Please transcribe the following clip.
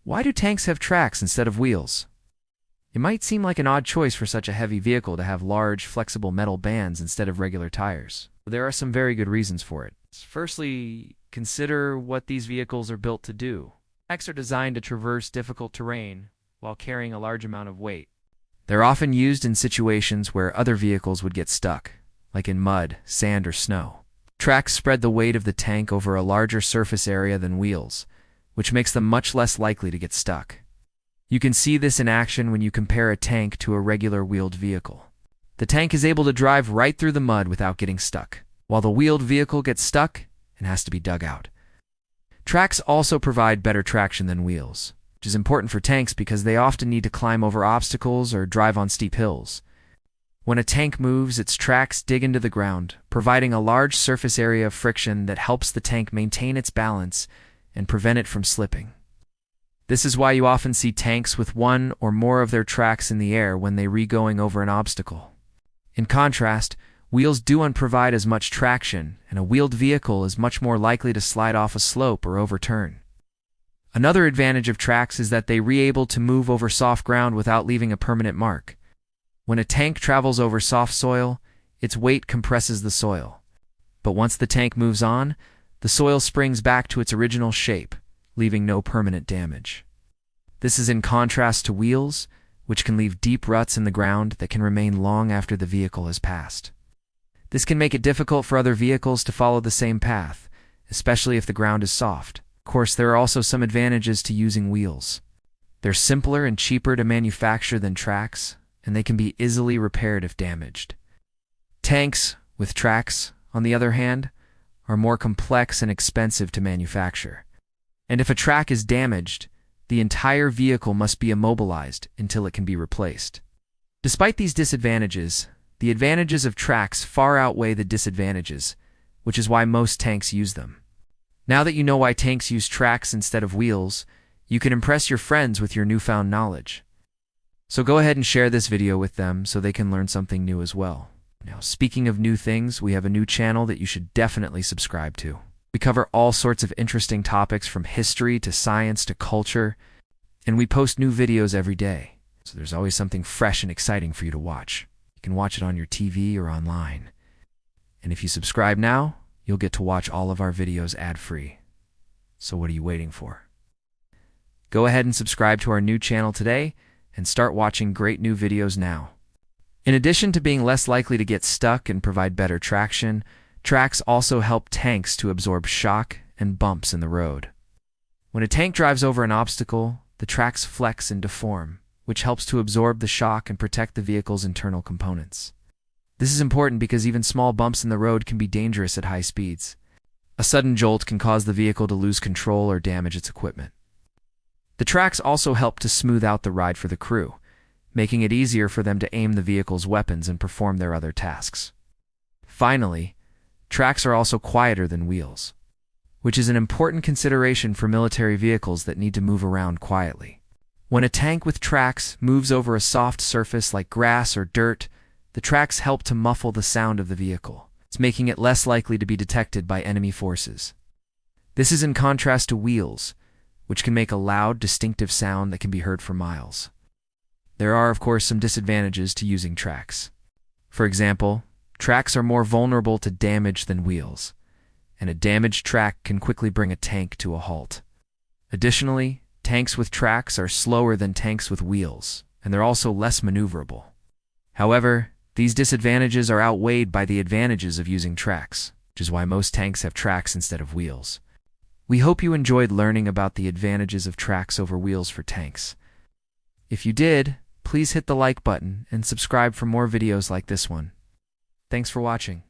Why do tanks have tracks instead of wheels? It might seem like an odd choice for such a heavy vehicle to have large, flexible metal bands instead of regular tires. There are some very good reasons for it. Firstly, consider what these vehicles are built to do. Tracks are designed to traverse difficult terrain while carrying a large amount of weight. They're often used in situations where other vehicles would get stuck, like in mud, sand, or snow. Tracks spread the weight of the tank over a larger surface area than wheels, which makes them much less likely to get stuck. You can see this in action when you compare a tank to a regular wheeled vehicle. The tank is able to drive right through the mud without getting stuck, while the wheeled vehicle gets stuck and has to be dug out. Tracks also provide better traction than wheels, which is important for tanks because they often need to climb over obstacles or drive on steep hills. When a tank moves, its tracks dig into the ground, providing a large surface area of friction that helps the tank maintain its balance and prevent it from slipping. This is why you often see tanks with one or more of their tracks in the air when they're going over an obstacle. In contrast, wheels don't provide as much traction, and a wheeled vehicle is much more likely to slide off a slope or overturn. Another advantage of tracks is that they're able to move over soft ground without leaving a permanent mark. When a tank travels over soft soil, its weight compresses the soil. But once the tank moves on, the soil springs back to its original shape, leaving no permanent damage. This is in contrast to wheels, which can leave deep ruts in the ground that can remain long after the vehicle has passed. This can make it difficult for other vehicles to follow the same path, especially if the ground is soft. Of course, there are also some advantages to using wheels. They're simpler and cheaper to manufacture than tracks, and they can be easily repaired if damaged. Tanks with tracks, on the other hand, are more complex and expensive to manufacture. And if a track is damaged, the entire vehicle must be immobilized until it can be replaced. Despite these disadvantages, the advantages of tracks far outweigh the disadvantages, which is why most tanks use them. Now that you know why tanks use tracks instead of wheels, you can impress your friends with your newfound knowledge. So go ahead and share this video with them so they can learn something new as well. Now, speaking of new things, we have a new channel that you should definitely subscribe to. We cover all sorts of interesting topics from history to science to culture, and we post new videos every day. So there's always something fresh and exciting for you to watch. You can watch it on your TV or online. And if you subscribe now, you'll get to watch all of our videos ad-free. So what are you waiting for? Go ahead and subscribe to our new channel today and start watching great new videos now. In addition to being less likely to get stuck and provide better traction, tracks also help tanks to absorb shock and bumps in the road. When a tank drives over an obstacle, the tracks flex and deform, which helps to absorb the shock and protect the vehicle's internal components. This is important because even small bumps in the road can be dangerous at high speeds. A sudden jolt can cause the vehicle to lose control or damage its equipment. The tracks also help to smooth out the ride for the crew, making it easier for them to aim the vehicle's weapons and perform their other tasks. Finally, tracks are also quieter than wheels, which is an important consideration for military vehicles that need to move around quietly. When a tank with tracks moves over a soft surface like grass or dirt, the tracks help to muffle the sound of the vehicle. It's making it less likely to be detected by enemy forces. This is in contrast to wheels, which can make a loud, distinctive sound that can be heard for miles. There are, of course, some disadvantages to using tracks. For example, tracks are more vulnerable to damage than wheels, and a damaged track can quickly bring a tank to a halt. Additionally, tanks with tracks are slower than tanks with wheels, and they're also less maneuverable. However, these disadvantages are outweighed by the advantages of using tracks, which is why most tanks have tracks instead of wheels. We hope you enjoyed learning about the advantages of tracks over wheels for tanks. If you did, please hit the like button and subscribe for more videos like this one. Thanks for watching.